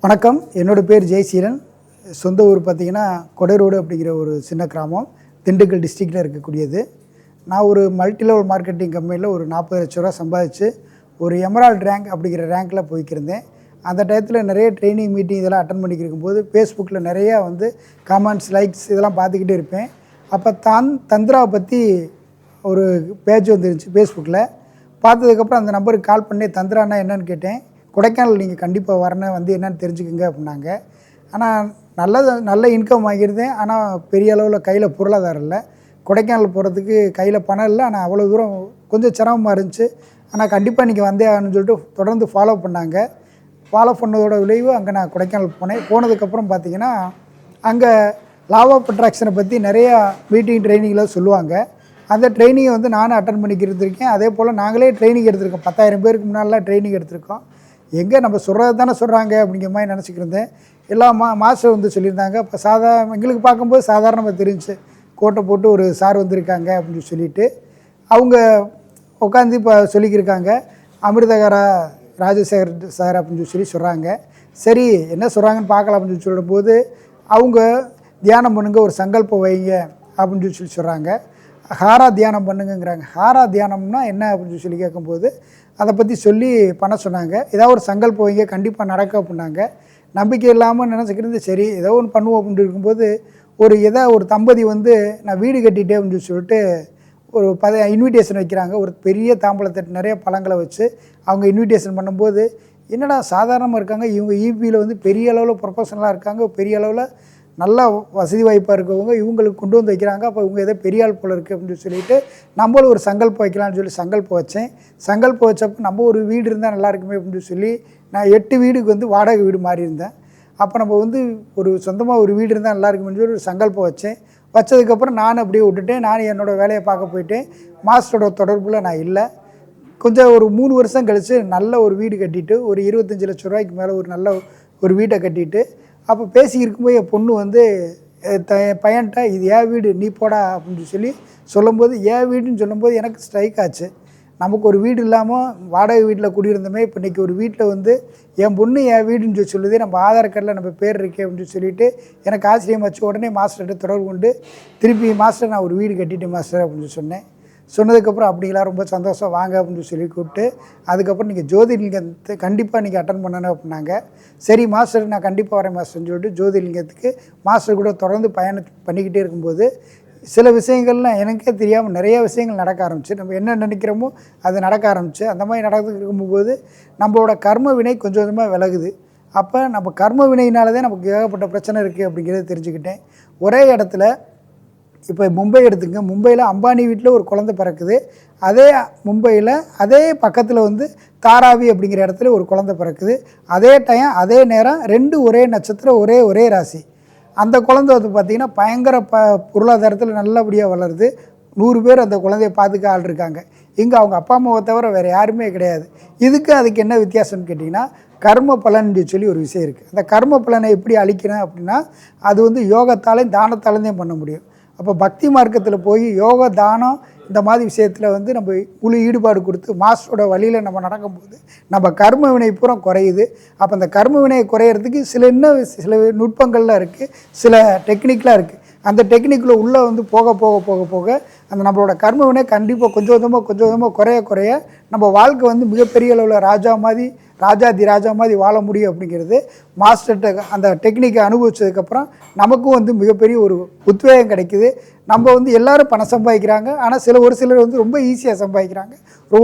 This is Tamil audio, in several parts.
வணக்கம். என்னோட பேர் ஜெயசீலன். சொந்த ஊர் பார்த்திங்கன்னா கொடைரோடு அப்படிங்கிற ஒரு சின்ன கிராமம், திண்டுக்கல் டிஸ்ட்ரிக்டில் இருக்கக்கூடியது. நான் ஒரு மல்டி லெவல் மார்க்கெட்டிங் கம்பெனியில் ஒரு 40 லட்ச ரூபா சம்பாதிச்சு ஒரு எமரால்டு ரேங்க் அப்படிங்கிற ரேங்க்கில் போய்க்கிருந்தேன். அந்த டயத்தில் நிறைய ட்ரைனிங் மீட்டிங் இதெல்லாம் அட்டன் பண்ணிக்கிருக்கும்போது ஃபேஸ்புக்கில் நிறையா கமெண்ட்ஸ், லைக்ஸ் இதெல்லாம் பார்த்துக்கிட்டே இருப்பேன். அப்போ தந்திராவை பற்றி ஒரு பேஜ் வந்துருந்துச்சு ஃபேஸ்புக்கில். பார்த்ததுக்கப்புறம் அந்த நம்பருக்கு கால் பண்ணி தந்திரானா என்னன்னு கேட்டேன். கொடைக்கானல் நீங்கள் கண்டிப்பாக வரணும், என்னென்னு தெரிஞ்சுக்குங்க அப்படின்னாங்க. ஆனால் நல்ல இன்கம் வாங்கியிருந்தேன். ஆனால் பெரிய அளவில் கையில் பொருளாதாரம் இல்லை. கொடைக்கானல் போகிறதுக்கு கையில் பணம் இல்லை. ஆனால் அவ்வளோ தூரம் கொஞ்சம் சிரமமாக இருந்துச்சு. ஆனால் கண்டிப்பாக நீங்கள் வந்தே ஆகணும்னு சொல்லிட்டு தொடர்ந்து ஃபாலோ பண்ணாங்க. ஃபாலோ பண்ணதோட விளைவு அங்கே நான் கொடைக்கானல் போனேன். போனதுக்கப்புறம் பார்த்திங்கன்னா அங்கே லா ஆஃப் அட்ராக்ஷனை பற்றி நிறையா மீட்டிங் ட்ரைனிங்கில் சொல்லுவாங்க. அந்த ட்ரைனிங்கை நானும் அட்டன் பண்ணிக்கிட்டு இருக்கேன். அதே போல் நாங்களே ட்ரைனிங் எடுத்திருக்கோம். 10,000 பேருக்கு முன்னாடிலாம் ட்ரைனிங் எடுத்திருக்கோம். எங்கே நம்ம சொல்கிறது தானே சொல்கிறாங்க அப்படிங்கிற மாதிரி நினச்சிக்கிருந்தேன். எல்லா மாஸ்டர் சொல்லியிருந்தாங்க. இப்போ எங்களுக்கு பார்க்கும்போது சாதாரணமாக தெரிஞ்சு கோட்டை போட்டு ஒரு சார் வந்திருக்காங்க அப்படின்னு சொல்லிட்டு அவங்க உட்காந்து இப்போ சொல்லிக்கிருக்காங்க. அமிர்தகரா ராஜசேகர் சார் அப்படின்னு சொல்கிறாங்க. சரி என்ன சொல்கிறாங்கன்னு பார்க்கலாம் அப்படின்னு சொல்லும்போது அவங்க தியானம் பண்ணுங்க, ஒரு சங்கல்பம் வைங்க அப்படின்னு சொல்கிறாங்க. ஹாரா தியானம் பண்ணுங்கிறாங்க. ஹாரா தியானம்னா என்ன அப்படின்னு சொல்லி கேட்கும்போது அதை பற்றி சொல்லி பண்ண சொன்னாங்க. ஏதாவது ஒரு சங்கல்பம் வைங்க, கண்டிப்பாக நடக்க அப்படின்னாங்க. நம்பிக்கை இல்லாமல் நினச்சிக்கிறது. சரி ஏதோ ஒன்று பண்ணுவோம் அப்படின்னு இருக்கும்போது ஒரு தம்பதி நான் வீடு கட்டிட்டேன் அப்படின்னு சொல்லிட்டு ஒரு இன்விடேஷன் வைக்கிறாங்க. ஒரு பெரிய தாம்பழத்தட்டு நிறைய பழங்களை வச்சு அவங்க இன்விடேஷன் பண்ணும்போது என்னடா சாதாரணமாக இருக்காங்க, இவங்க ஈபியில் பெரிய அளவில் ப்ரொஃபஷனலாக இருக்காங்க, பெரிய அளவில் நல்லா வசதி வாய்ப்பாக இருக்கவங்க இவங்களுக்கு கொண்டு வந்து வைக்கிறாங்க. அப்போ இவங்க ஏதோ பெரிய ஆள் போல் இருக்குது அப்படின்னு சொல்லிட்டு நம்மளும் ஒரு சங்கல்பம் வைக்கலாம்னு சொல்லி சங்கல்பம் வச்சேன். சங்கல்பம் வச்சப்போ நம்ம ஒரு வீடு இருந்தால் நல்லா இருக்குமே அப்படின்னு சொல்லி நான் 8 வீடுக்கு வாடகை வீடு மாறி இருந்தேன். அப்போ நம்ம ஒரு சொந்தமாக ஒரு வீடு இருந்தால் நல்லா இருக்குமே சொல்லி ஒரு சங்கல்பம் வச்சேன். வச்சதுக்கப்புறம் நானும் அப்படியே விட்டுட்டேன். நானும் என்னோடய வேலையை பார்க்க போயிட்டேன். மாஸ்டரோட தொடர்பில் நான் இல்லை. கொஞ்சம் ஒரு 3 வருஷம் கழித்து நல்ல ஒரு வீடு கட்டிட்டு ஒரு 25 லட்ச ரூபாய்க்கு மேலே ஒரு நல்ல ஒரு வீட்டை கட்டிட்டு அப்போ பேசி இருக்கும்போது என் பொண்ணு பையன்ட்ட இது ஏன் வீடு நீ போடா அப்படின்னு சொல்லி சொல்லும்போது ஏன் வீடுன்னு சொல்லும்போது எனக்கு ஸ்ட்ரைக் ஆச்சு. நமக்கு ஒரு வீடு இல்லாமல் வாடகை வீட்டில் குடியிருந்தோமே, இப்போ இன்றைக்கி ஒரு வீட்டில் என் பொண்ணு என் வீடுன்னு சொல்லுது, நம்ம ஆதார் கார்டில் நம்ம பேர் இருக்கே அப்படின்னு சொல்லிட்டு எனக்கு ஆச்சரியமாச்சு. உடனே மாஸ்டர்கிட்ட தொடர்பு கொண்டு திருப்பி மாஸ்டர் நான் ஒரு வீடு கட்டிட்டேன் மாஸ்டர் அப்படின்னு சொன்னேன். சொன்னதுக்கப்புறம் அப்படிங்களா, ரொம்ப சந்தோஷம், வாங்க அப்படின்னு சொல்லி கூப்பிட்டு அதுக்கப்புறம் நீங்கள் ஜோதிர்லிங்கத்தை கண்டிப்பாக நீங்கள் அட்டன் பண்ணணும் அப்படின்னாங்க. சரி மாஸ்டர் நான் கண்டிப்பாக வரேன் மாஸ்டர்னு சொல்லிட்டு ஜோதிர்லிங்கத்துக்கு மாஸ்டர் கூட தொடர்ந்து பயணம் பண்ணிக்கிட்டே இருக்கும்போது சில விஷயங்கள்லாம் எனக்கே தெரியாமல் நிறைய விஷயங்கள் நடக்க ஆரம்பிச்சு. நம்ம என்ன நினைக்கிறோமோ அது நடக்க ஆரம்பிச்சு. அந்த மாதிரி நடந்துட்டு இருக்கும்போது நம்மளோட கர்ம வினை கொஞ்சம் கொஞ்சமாக விலகுது. அப்போ நம்ம கர்ம வினையினால தான் நமக்கு ஏகப்பட்ட பிரச்சனை இருக்குது அப்படிங்கிறத தெரிஞ்சுக்கிட்டேன். ஒரே இடத்துல இப்போ மும்பை எடுத்துங்க. மும்பையில் அம்பானி வீட்டில் ஒரு குழந்தை பிறக்குது. அதே மும்பையில் அதே பக்கத்தில் தாராவி அப்படிங்கிற இடத்துல ஒரு குழந்தை பிறக்குது. அதே டைம் அதே நேரம் 2 ஒரே நட்சத்திரம், ஒரே ராசி. அந்த குழந்தை பார்த்திங்கன்னா பயங்கர பொருளாதாரத்தில் நல்லபடியாக வளருது. 100 பேர் அந்த குழந்தைய பார்த்துக்க ஆள் இருக்காங்க. இங்கே அவங்க அப்பா அம்மாவை தவிர வேறு யாருமே கிடையாது. அதுக்கு என்ன வித்தியாசம்னு கேட்டிங்கன்னா கர்ம பலன் சொல்லி ஒரு விஷயம் இருக்குது. அந்த கர்ம பலனை எப்படி அழிக்கிறேன் அப்படின்னா அது யோகத்தாலையும் தானத்தாலையும் பண்ண முடியும். அப்போ பக்தி மார்க்கத்தில் போய் யோக தானம் இந்த மாதிரி விஷயத்தில் நம்ம முழு ஈடுபாடு கொடுத்து மாஸ்டரோட வழியில் நம்ம நடக்கும்போது நம்ம கர்ம வினை பூரா குறையுது. அப்போ அந்த கர்ம வினையை குறையிறதுக்கு சில நுட்பங்கள்லாம் இருக்குது, சில டெக்னிக்லாம் இருக்குது. அந்த டெக்னிக்கில் உள்ளே போக போக போக போக அந்த நம்மளோட கர்ம வினை கண்டிப்பாக கொஞ்சம் கொஞ்சமாக குறைய நம்ம வாழ்க்கை மிகப்பெரிய அளவில் ராஜாதி ராஜா மாதிரி வாழ முடியும் அப்படிங்கிறது மாஸ்டர்கிட்ட அந்த டெக்னிக்கை அனுபவிச்சதுக்கப்புறம் நமக்கும் மிகப்பெரிய ஒரு உத்வேகம் கிடைக்குது. நம்ம எல்லோரும் பணம் சம்பாதிக்கிறாங்க. ஆனால் ஒரு சிலர் ரொம்ப ஈஸியாக சம்பாதிக்கிறாங்க,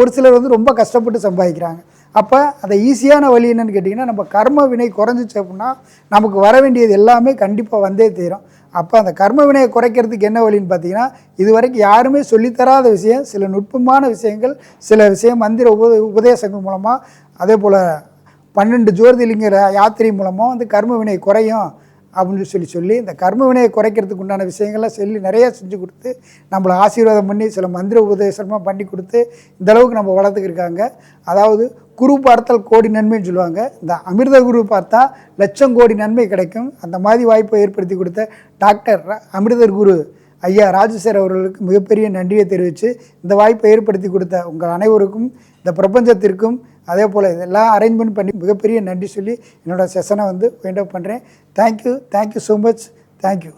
ஒரு சிலர் ரொம்ப கஷ்டப்பட்டு சம்பாதிக்கிறாங்க. அப்போ அந்த ஈஸியான வழி என்னென்னு கேட்டிங்கன்னா நம்ம கர்ம வினை குறைஞ்சிச்சு அப்படின்னா நமக்கு வர வேண்டியது எல்லாமே கண்டிப்பாக வந்தே தீரும். அப்போ அந்த கர்ம வினையை குறைக்கிறதுக்கு என்ன வழின்னு பார்த்தீங்கன்னா இது வரைக்கும் யாருமே சொல்லித்தராத விஷயம், சில நுட்பமான விஷயங்கள், சில விஷயம் மந்திர உபதேசங்கள் மூலமாக, அதே போல் 12 ஜோதிர்லிங்க யாத்திரை மூலமாக கர்ம வினை குறையும் அப்படின்னு சொல்லி இந்த கர்ம வினையை குறைக்கிறதுக்கு உண்டான விஷயங்கள்லாம் சொல்லி நிறையா செஞ்சு கொடுத்து நம்மளை ஆசீர்வாதம் பண்ணி சில மந்திர உபதேசமாக பண்ணி கொடுத்து இந்தளவுக்கு நம்ம வளர்த்துக்கிருக்காங்க. அதாவது குரு பார்த்தல் கோடி நன்மைன்னு சொல்லுவாங்க. இந்த அமிர்த குரு பார்த்தா லட்சம் கோடி நன்மை கிடைக்கும். அந்த மாதிரி வாய்ப்பை ஏற்படுத்தி கொடுத்த டாக்டர் அமிர்தர் குரு ஐயா ராஜசேகர் அவர்களுக்கு மிகப்பெரிய நன்றியை தெரிவித்து இந்த வாய்ப்பை ஏற்படுத்தி கொடுத்த உங்கள் அனைவருக்கும், இந்த பிரபஞ்சத்திற்கும், அதே போல் இதெல்லாம் அரேஞ்ச்மெண்ட் பண்ணி மிகப்பெரிய நன்றி சொல்லி என்னோடய செஷனை வந்து வைண்ட் அப் பண்ணுறேன். Thank you so much. தேங்க்யூ.